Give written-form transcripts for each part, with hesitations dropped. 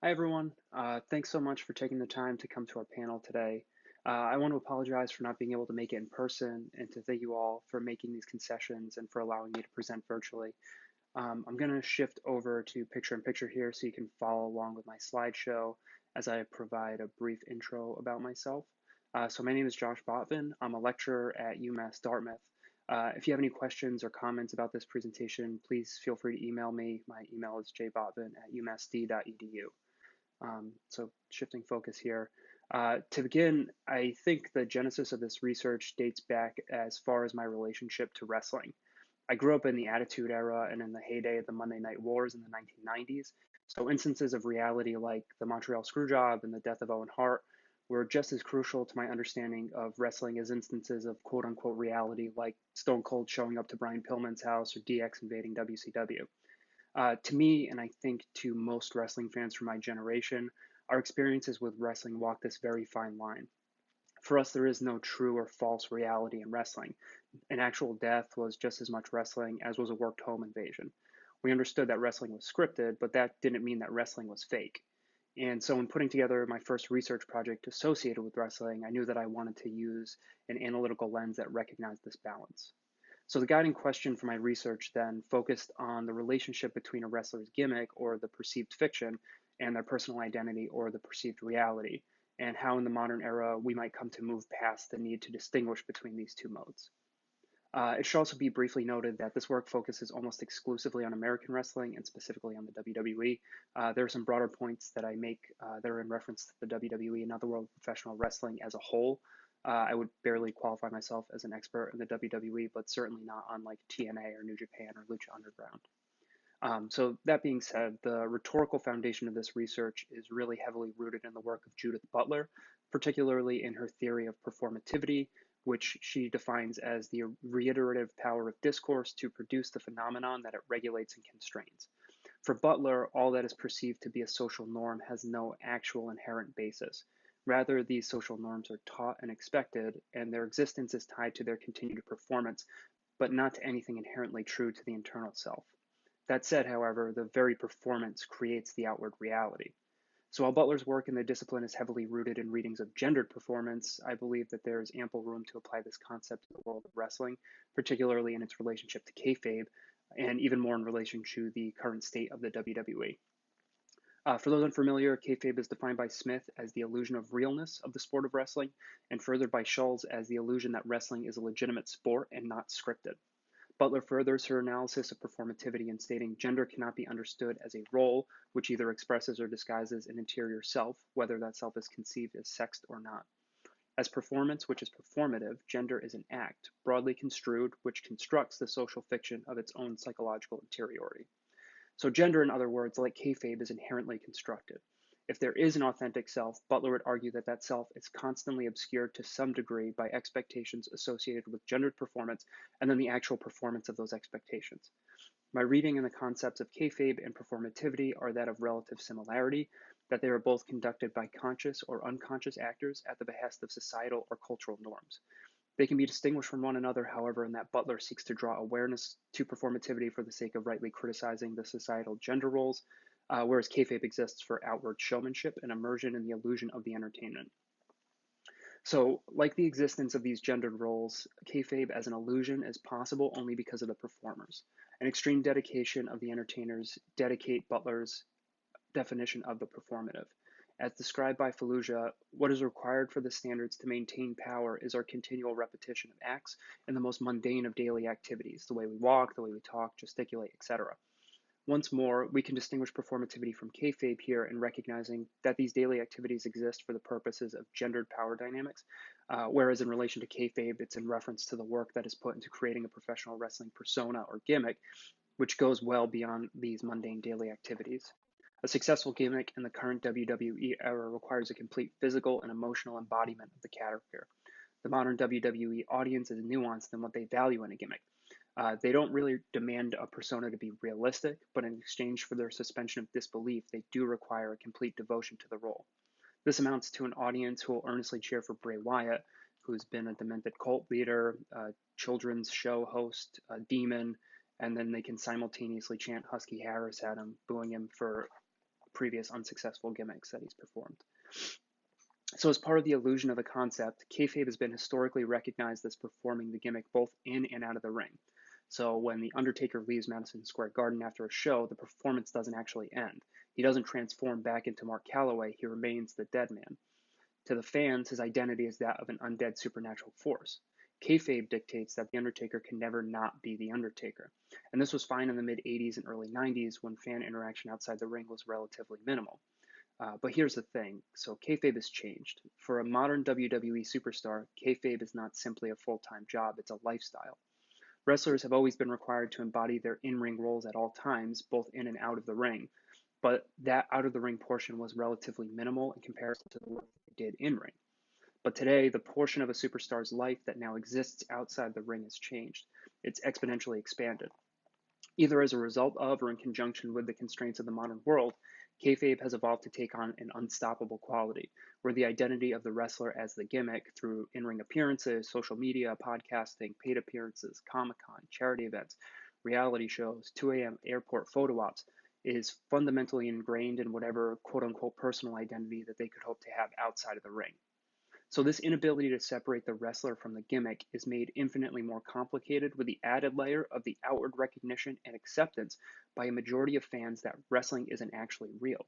Hi, everyone. Thanks so much for taking the time to come to our panel today. I want to apologize for not being able to make it in person and to thank you all for making these concessions and for allowing me to present virtually. I'm going to shift over to picture in picture here so you can follow along with my slideshow as I provide a brief intro about myself. So my name is Josh Botvin. I'm a lecturer at UMass Dartmouth. If you have any questions or comments about this presentation, please feel free to email me. My email is jbotvin@umassd.edu. So shifting focus here. To begin, I think the genesis of this research dates back as far as my relationship to wrestling. I grew up in the Attitude Era and in the heyday of the Monday Night Wars in the 1990s. So instances of reality like the Montreal Screwjob and the death of Owen Hart were just as crucial to my understanding of wrestling as instances of quote unquote reality like Stone Cold showing up to Brian Pillman's house or DX invading WCW. To me, and I think to most wrestling fans from my generation, our experiences with wrestling walk this very fine line. For us, there is no true or false reality in wrestling. An actual death was just as much wrestling as was a worked home invasion. We understood that wrestling was scripted, but that didn't mean that wrestling was fake. And so, in putting together my first research project associated with wrestling, I knew that I wanted to use an analytical lens that recognized this balance. So the guiding question for my research then focused on the relationship between a wrestler's gimmick or the perceived fiction and their personal identity or the perceived reality, and how in the modern era we might come to move past the need to distinguish between these two modes. It should also be briefly noted that this work focuses almost exclusively on American wrestling and specifically on the WWE. There are some broader points that I make that are in reference to the WWE and not the world of professional wrestling as a whole. I would barely qualify myself as an expert in the WWE, but certainly not on like TNA or New Japan or Lucha Underground. So that being said, the rhetorical foundation of this research is really heavily rooted in the work of Judith Butler, particularly in her theory of performativity, which she defines as the reiterative power of discourse to produce the phenomenon that it regulates and constrains. For Butler, all that is perceived to be a social norm has no actual inherent basis. Rather, these social norms are taught and expected, and their existence is tied to their continued performance, but not to anything inherently true to the internal self. That said, however, the very performance creates the outward reality. So while Butler's work in the discipline is heavily rooted in readings of gendered performance, I believe that there is ample room to apply this concept to the world of wrestling, particularly in its relationship to kayfabe, and even more in relation to the current state of the WWE. For those unfamiliar, kayfabe is defined by Smith as the illusion of realness of the sport of wrestling, and furthered by Schulz as the illusion that wrestling is a legitimate sport and not scripted. Butler furthers her analysis of performativity in stating gender cannot be understood as a role which either expresses or disguises an interior self, whether that self is conceived as sexed or not. As performance, which is performative, gender is an act, broadly construed, which constructs the social fiction of its own psychological interiority. So gender, in other words, like kayfabe, is inherently constructed. If there is an authentic self, Butler would argue that that self is constantly obscured to some degree by expectations associated with gendered performance and then the actual performance of those expectations. My reading and the concepts of kayfabe and performativity are that of relative similarity, that they are both conducted by conscious or unconscious actors at the behest of societal or cultural norms. They can be distinguished from one another, however, in that Butler seeks to draw awareness to performativity for the sake of rightly criticizing the societal gender roles, whereas kayfabe exists for outward showmanship and immersion in the illusion of the entertainment. So, like the existence of these gendered roles, kayfabe as an illusion is possible only because of the performers. An extreme dedication of the entertainers dedicate Butler's definition of the performative. As described by Fallujah, what is required for the standards to maintain power is our continual repetition of acts in the most mundane of daily activities, the way we walk, the way we talk, gesticulate, etc. Once more, we can distinguish performativity from kayfabe here in recognizing that these daily activities exist for the purposes of gendered power dynamics, whereas in relation to kayfabe, it's in reference to the work that is put into creating a professional wrestling persona or gimmick, which goes well beyond these mundane daily activities. A successful gimmick in the current WWE era requires a complete physical and emotional embodiment of the character. The modern WWE audience is nuanced in what they value in a gimmick. They don't really demand a persona to be realistic, but in exchange for their suspension of disbelief, they do require a complete devotion to the role. This amounts to an audience who will earnestly cheer for Bray Wyatt, who's been a demented cult leader, a children's show host, a demon, and then they can simultaneously chant Husky Harris at him, booing him for previous unsuccessful gimmicks that he's performed. So as part of the illusion of the concept, kayfabe has been historically recognized as performing the gimmick both in and out of the ring. So when The Undertaker leaves Madison Square Garden after a show, the performance doesn't actually end. He doesn't transform back into Mark Calloway, he remains the dead man. To the fans, his identity is that of an undead supernatural force. Kayfabe dictates that The Undertaker can never not be The Undertaker. And this was fine in the mid 80s and early 90s when fan interaction outside the ring was relatively minimal. But here's the thing. So kayfabe has changed. For a modern WWE superstar, kayfabe is not simply a full-time job, it's a lifestyle. Wrestlers have always been required to embody their in-ring roles at all times, both in and out of the ring. But that out-of-the-ring portion was relatively minimal in comparison to the work they did in-ring. But today, the portion of a superstar's life that now exists outside the ring has changed. It's exponentially expanded. Either as a result of or in conjunction with the constraints of the modern world, kayfabe has evolved to take on an unstoppable quality, where the identity of the wrestler as the gimmick through in-ring appearances, social media, podcasting, paid appearances, Comic-Con, charity events, reality shows, 2 a.m. airport photo ops, is fundamentally ingrained in whatever quote-unquote personal identity that they could hope to have outside of the ring. So this inability to separate the wrestler from the gimmick is made infinitely more complicated with the added layer of the outward recognition and acceptance by a majority of fans that wrestling isn't actually real.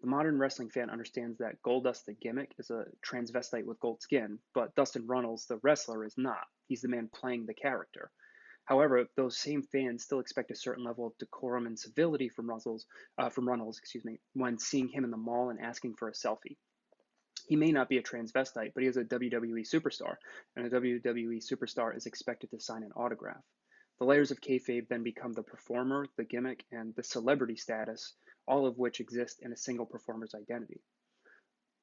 The modern wrestling fan understands that Goldust the gimmick is a transvestite with gold skin, but Dustin Runnels, the wrestler, is not. He's the man playing the character. However, those same fans still expect a certain level of decorum and civility from Runnels, when seeing him in the mall and asking for a selfie. He may not be a transvestite, but he is a WWE superstar, and a WWE superstar is expected to sign an autograph. The layers of kayfabe then become the performer, the gimmick, and the celebrity status, all of which exist in a single performer's identity.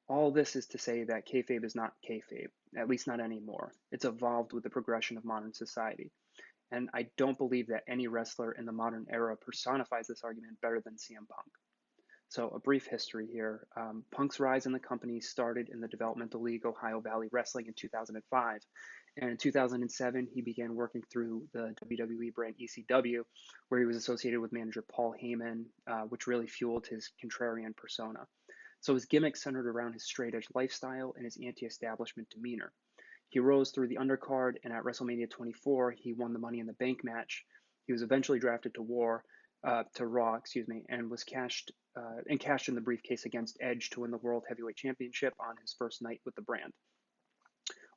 All this is to say that kayfabe is not kayfabe, at least not anymore. It's evolved with the progression of modern society. And I don't believe that any wrestler in the modern era personifies this argument better than CM Punk. So a brief history here. Punk's rise in the company started in the developmental league Ohio Valley Wrestling in 2005. And in 2007, he began working through the WWE brand ECW, where he was associated with manager Paul Heyman, which really fueled his contrarian persona. So his gimmick centered around his straight-edge lifestyle and his anti-establishment demeanor. He rose through the undercard, and at WrestleMania 24, he won the Money in the Bank match. He was eventually drafted to Raw, and was cashed in the briefcase against Edge to win the World Heavyweight Championship on his first night with the brand.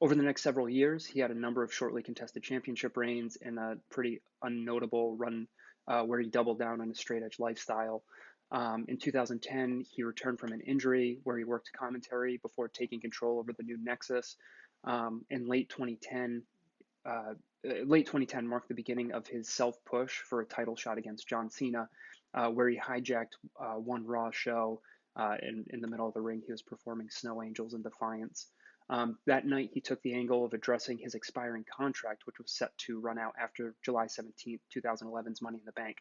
Over the next several years, he had a number of shortly contested championship reigns and a pretty unnotable run where he doubled down on his straight edge lifestyle. In 2010, he returned from an injury where he worked commentary before taking control over the new Nexus. In late 2010 marked the beginning of his self-push for a title shot against John Cena, where he hijacked one Raw show. In the middle of the ring, he was performing Snow Angels in Defiance. That night, he took the angle of addressing his expiring contract, which was set to run out after July 17th, 2011's Money in the Bank.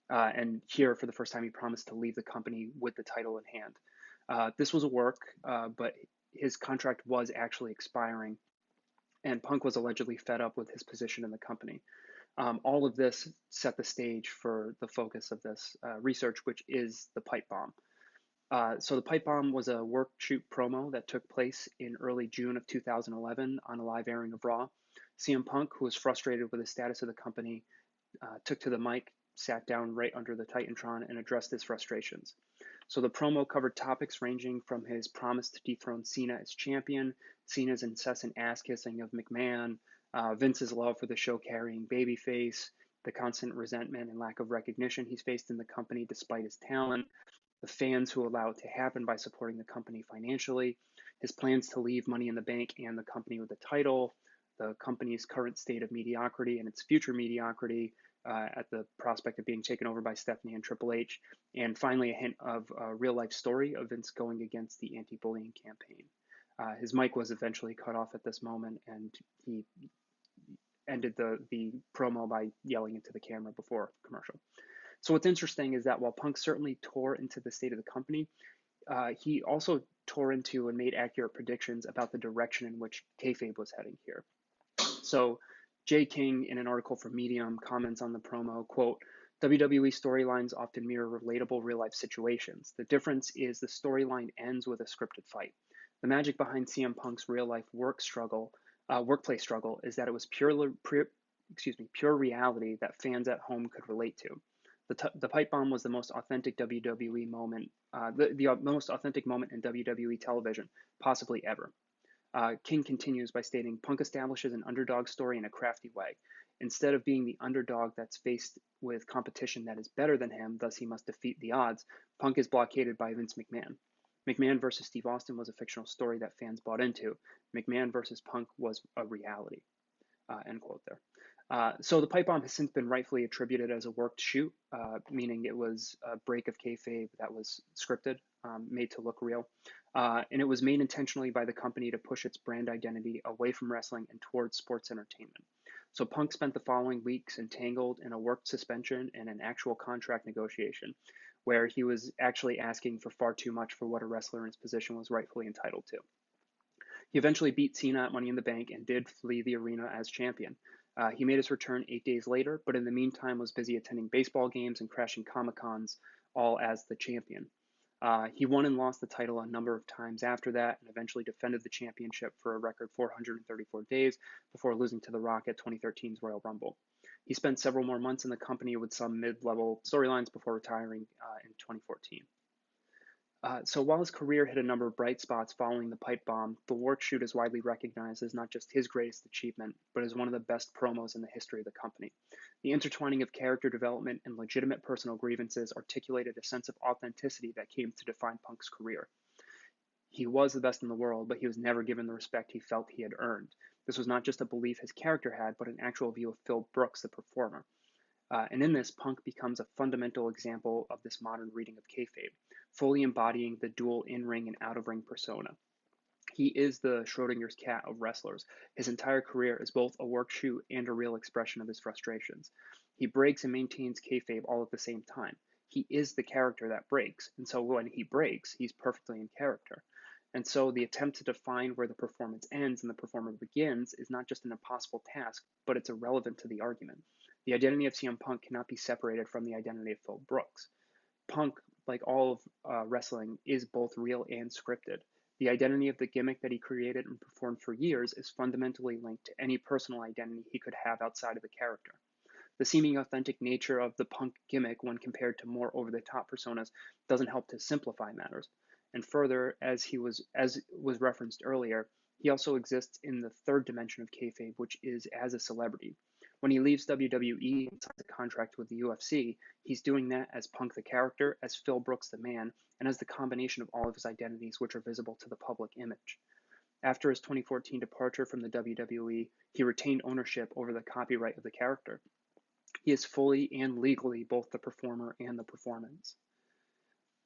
And here, for the first time, he promised to leave the company with the title in hand. This was a work, but his contract was actually expiring, and Punk was allegedly fed up with his position in the company. All of this set the stage for the focus of this research, which is the pipe bomb. So the pipe bomb was a work shoot promo that took place in early June of 2011 on a live airing of Raw. CM Punk, who was frustrated with the status of the company, took to the mic, sat down right under the Titantron, and addressed his frustrations. So the promo covered topics ranging from his promise to dethrone Cena as champion, Cena's incessant ass-kissing of McMahon, Vince's love for the show-carrying babyface, the constant resentment and lack of recognition he's faced in the company despite his talent, the fans who allow it to happen by supporting the company financially, his plans to leave Money in the Bank and the company with the title, the company's current state of mediocrity and its future mediocrity at the prospect of being taken over by Stephanie and Triple H, and finally a hint of a real-life story of Vince going against the anti-bullying campaign. His mic was eventually cut off at this moment, and he ended the promo by yelling into the camera before commercial. So what's interesting is that while Punk certainly tore into the state of the company, he also tore into and made accurate predictions about the direction in which kayfabe was heading here. So Jay King, in an article from Medium, comments on the promo, quote, WWE storylines often mirror relatable real life situations. The difference is the storyline ends with a scripted fight. The magic behind CM Punk's real life workplace struggle is that it was pure reality that fans at home could relate to. The pipe bomb was the most authentic WWE moment, the most authentic moment in WWE television, possibly ever. King continues by stating Punk establishes an underdog story in a crafty way. Instead of being the underdog that's faced with competition that is better than him, thus he must defeat the odds, Punk is blockaded by Vince McMahon. McMahon versus Steve Austin was a fictional story that fans bought into. McMahon versus Punk was a reality. End quote there. So the pipe bomb has since been rightfully attributed as a worked shoot, meaning it was a break of kayfabe that was scripted, made to look real. And it was made intentionally by the company to push its brand identity away from wrestling and towards sports entertainment. So Punk spent the following weeks entangled in a worked suspension and an actual contract negotiation, where he was actually asking for far too much for what a wrestler in his position was rightfully entitled to. He eventually beat Cena at Money in the Bank and did flee the arena as champion. He made his return 8 days later, but in the meantime was busy attending baseball games and crashing Comic-Cons, all as the champion. He won and lost the title a number of times after that and eventually defended the championship for a record 434 days before losing to The Rock at 2013's Royal Rumble. He spent several more months in the company with some mid-level storylines before retiring in 2014. So while his career hit a number of bright spots following the pipe bomb, the work shoot is widely recognized as not just his greatest achievement, but as one of the best promos in the history of the company. The intertwining of character development and legitimate personal grievances articulated a sense of authenticity that came to define Punk's career. He was the best in the world, but he was never given the respect he felt he had earned. This was not just a belief his character had, but an actual view of Phil Brooks, the performer. And in this, Punk becomes a fundamental example of this modern reading of kayfabe, fully embodying the dual in-ring and out-of-ring persona. He is the Schrodinger's cat of wrestlers. His entire career is both a work shoot and a real expression of his frustrations. He breaks and maintains kayfabe all at the same time. He is the character that breaks, and so when he breaks, he's perfectly in character. And so the attempt to define where the performance ends and the performer begins is not just an impossible task, but it's irrelevant to the argument. The identity of CM Punk cannot be separated from the identity of Phil Brooks. Punk, like all of wrestling, is both real and scripted. The identity of the gimmick that he created and performed for years is fundamentally linked to any personal identity he could have outside of the character. The seeming authentic nature of the Punk gimmick when compared to more over-the-top personas doesn't help to simplify matters. And further, as was referenced earlier, he also exists in the third dimension of kayfabe, which is as a celebrity. When he leaves WWE and signs a contract with the UFC, he's doing that as Punk the character, as Phil Brooks the man, and as the combination of all of his identities which are visible to the public image. After his 2014 departure from the WWE, he retained ownership over the copyright of the character. He is fully and legally both the performer and the performance.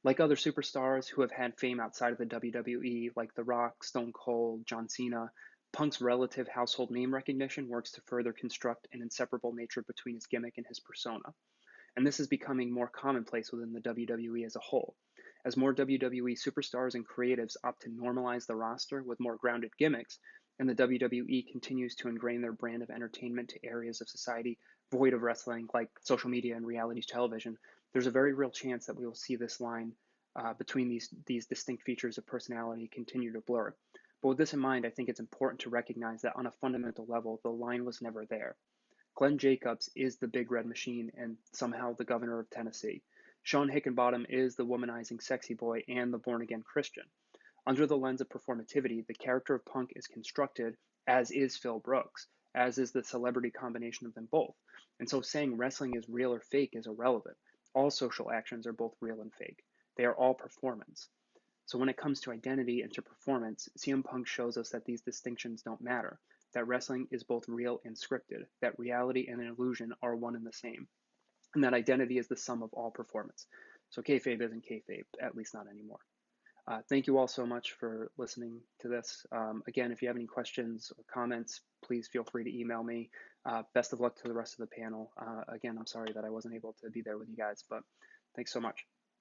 Like other superstars who have had fame outside of the WWE, like The Rock, Stone Cold, John Cena, Punk's relative household name recognition works to further construct an inseparable nature between his gimmick and his persona. And this is becoming more commonplace within the WWE as a whole. As more WWE superstars and creatives opt to normalize the roster with more grounded gimmicks, and the WWE continues to ingrain their brand of entertainment to areas of society void of wrestling, like social media and reality television, there's a very real chance that we will see this line between these distinct features of personality continue to blur. But with this in mind, I think it's important to recognize that on a fundamental level, the line was never there. Glenn Jacobs is the big red machine and somehow the governor of Tennessee. Sean Hickenbottom is the womanizing sexy boy and the born-again Christian. Under the lens of performativity, the character of Punk is constructed, as is Phil Brooks, as is the celebrity combination of them both. And so saying wrestling is real or fake is irrelevant. All social actions are both real and fake. They are all performance. So when it comes to identity and to performance, CM Punk shows us that these distinctions don't matter, that wrestling is both real and scripted, that reality and an illusion are one and the same, and that identity is the sum of all performance. So kayfabe isn't kayfabe, at least not anymore. Thank you all so much for listening to this. Again, if you have any questions or comments, please feel free to email me. Best of luck to the rest of the panel. Again, I'm sorry that I wasn't able to be there with you guys, but thanks so much.